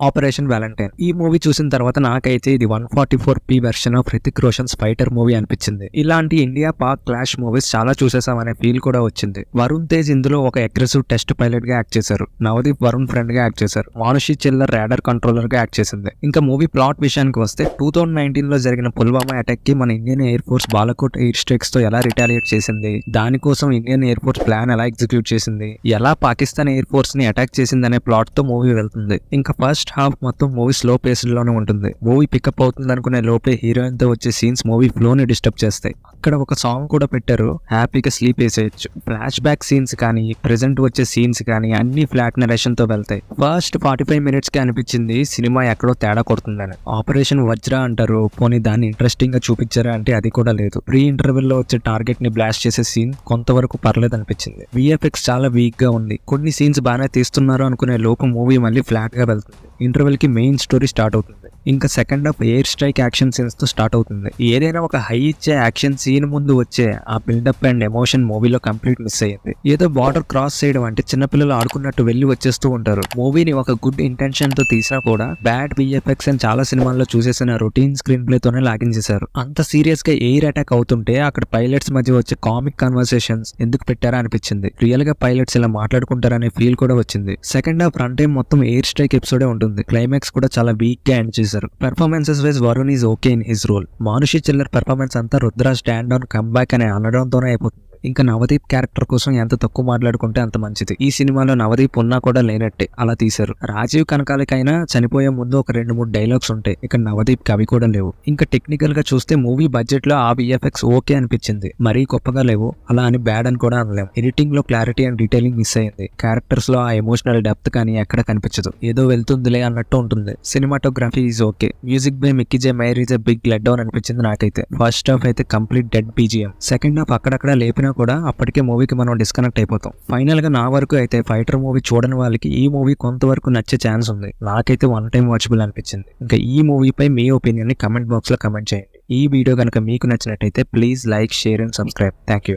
Operation Valentine. ఈ movie చూసిన తర్వాత నాకైతే ఇది 144p version of Hrithik Roshan's fighter movie అనిపించింది. ఇలాంటి ఇండియా పాక్ క్లాష్ మూవీస్ చాలా చూసేసామనే ఫీల్ కూడా వచ్చింది. వరుణ్ తేజ్ ఇందులో ఒక అగ్రెసివ్ టెస్ట్ పైలట్ గా యాక్ట్ చేశారు. నవదీప్ వరుణ్ ఫ్రెండ్ గా యాక్ట్ చేశారు. మానుషి చిల్లర్ రాడర్ కంట్రోలర్ గా యాక్ట్ చేసింది. ఇంకా మూవీ ప్లాట్ విషయానికి వస్తే 2019 లో జరిగిన పుల్వామా అటాక్ కి మన Indian air force Balakot air strikes తో ఎలా రిటాలియేట్ చేసింది, దానికోసం ఇండియన్ ఎయిర్ ఫోర్స్ ప్లాన్ ఎలా ఎగ్జిక్యూట్ చేసింది, ఎలా పాకిస్తాన్ ఎయిర్ ఫోర్స్ ని అటాక్ చేసింది అనే ప్లాట్ తో మూవీ వెళ్తుంది. ఇంకా ఫస్ట్ హాఫ్ మొత్తం మూవీ స్లో పేస్డ్ లోనే ఉంటుంది. మూవీ పికప్ అవుతుంది అనుకునే లోపే హీరోయిన్ తో వచ్చే సీన్స్ మూవీ ఫ్లో ని డిస్టర్బ్ చేస్తాయి. అక్కడ ఒక సాంగ్ కూడా పెట్టారు, హ్యాపీగా స్లీప్ వేసేయచ్చు. ఫ్లాష్ బ్యాక్ సీన్స్ కానీ ప్రెసెంట్ వచ్చే సీన్స్ కానీ అన్ని ఫ్లాట్ నరేషన్ తో వెళ్తాయి. ఫస్ట్ 45 మినిట్స్ కి అనిపించింది సినిమా ఎక్కడో తేడా కొడుతుందని. ఆపరేషన్ వజ్ర అంటారు, పోనీ దాన్ని ఇంట్రెస్టింగ్ గా చూపించారా అంటే అది కూడా లేదు. ప్రీ ఇంటర్వెల్ లో వచ్చే టార్గెట్ ని బ్లాస్ట్ చేసే సీన్ కొంతవరకు పర్లేదు అనిపించింది. విఎఫ్ఎక్స్ చాలా వీక్ గా ఉంది. కొన్ని సీన్స్ బాగానే తీస్తున్నారు అనుకునే లోపు మూవీ మళ్ళీ ఫ్లాట్ గా వెళ్తుంది. ఇంటర్వెల్ కి మెయిన్ స్టోరీ స్టార్ట్ అవుతుంది. ఇంకా second half air strike action scenes తో స్టార్ట్ అవుతుంది. ఏదైనా ఒక హై ఇచ్చే యాక్షన్ సీన్ ముందు వచ్చే ఆ బిల్డప్ అండ్ ఎమోషన్ మూవీలో కంప్లీట్ మిస్ అయ్యింది. ఏదో బార్డర్ క్రాస్ చేయడం అంటే చిన్నపిల్లలు ఆడుకున్నట్టు వెళ్లి వచ్చేస్తూ ఉంటారు. మూవీని ఒక గుడ్ ఇంటెన్షన్ తో తీసినా కూడా బ్యాడ్ విఎఫ్ఎక్స్ అని చాలా సినిమాల్లో చూసేసిన రొటీన్ స్క్రీన్ ప్లే తోనే లాగించేశారు. అంత సీరియస్ గా ఎయిర్ అటాక్ అవుతుంటే అక్కడ పైలట్స్ మధ్య వచ్చే కామిక్ కన్వర్సేషన్స్ ఎందుకు పెట్టారా అనిపించింది. రియల్ గా పైలట్స్ ఇలా మాట్లాడుకుంటారనే ఫీల్ కూడా వచ్చింది. సెకండ్ హాఫ్ రన్ టైం మొత్తం ఎయిర్ స్ట్రైక్ ఎపిసోడే ఉంటుంది. క్లైమాక్స్ కూడా చాలా వీక్ గా ఎండ్ చేశారు. Performances wise Varun is okay in his role. Manushi Chhillar performance అంతా రుద్ర స్టాండ్ ఆన్ కంబ్యాక్ అనే అనడంతోనే అయిపోతుంది. ఇంకా నవదీప్ క్యారెక్టర్ కోసం ఎంత తక్కువ మాట్లాడుకుంటే అంత మంచిది. ఈ సినిమాలో నవదీప్ ఉన్నా కూడా లేనట్టే అలా తీశారు. రాజీవ్ కనకాలకైనా చనిపోయే ముందు ఒక 2-3 డైలాగ్స్ ఉంటాయి. ఇక నవదీప్ కి అవి కూడా లేవు. ఇంకా టెక్నికల్ గా చూస్తే మూవీ బడ్జెట్ లో ఆ విఎఫ్ఎక్స్ ఓకే అనిపించింది. మరీ గొప్పగా లేవు, అలా అని బ్యాడ్ అని కూడా అనలేము. ఎడిటింగ్ లో క్లారిటీ అండ్ డీటెయిలింగ్ మిస్ అయ్యింది. క్యారెక్టర్స్ లో ఆ ఎమోషనల్ డెప్త్ కానీ ఎక్కడ కనిపించదు. ఏదో వెళ్తుందిలే అన్నట్టు ఉంటుంది. Cinematography is okay. Music by Mickey J Meyer is a big let down అనిపించింది నాకైతే. ఫస్ట్ హాఫ్ అయితే complete dead BGM. Second half అక్కడక్కడ లేపిన కూడా అప్పటికే మూవీకి మనం డిస్కనెక్ట్ అయిపోతాం. ఫైనల్ గా నా వరకు అయితే ఫైటర్ మూవీ చూడని వాళ్ళకి ఈ మూవీ కొంతవరకు నచ్చే ఛాన్స్ ఉంది. నాకైతే వన్ టైం వాచబుల్ అనిపించింది. ఇంకా ఈ మూవీపై మీ ఒపీనియన్ ని కమెంట్ బాక్స్ లో కమెంట్ చేయండి. ఈ వీడియో కనుక మీకు నచ్చినట్టయితే please like, share and subscribe. Thank you.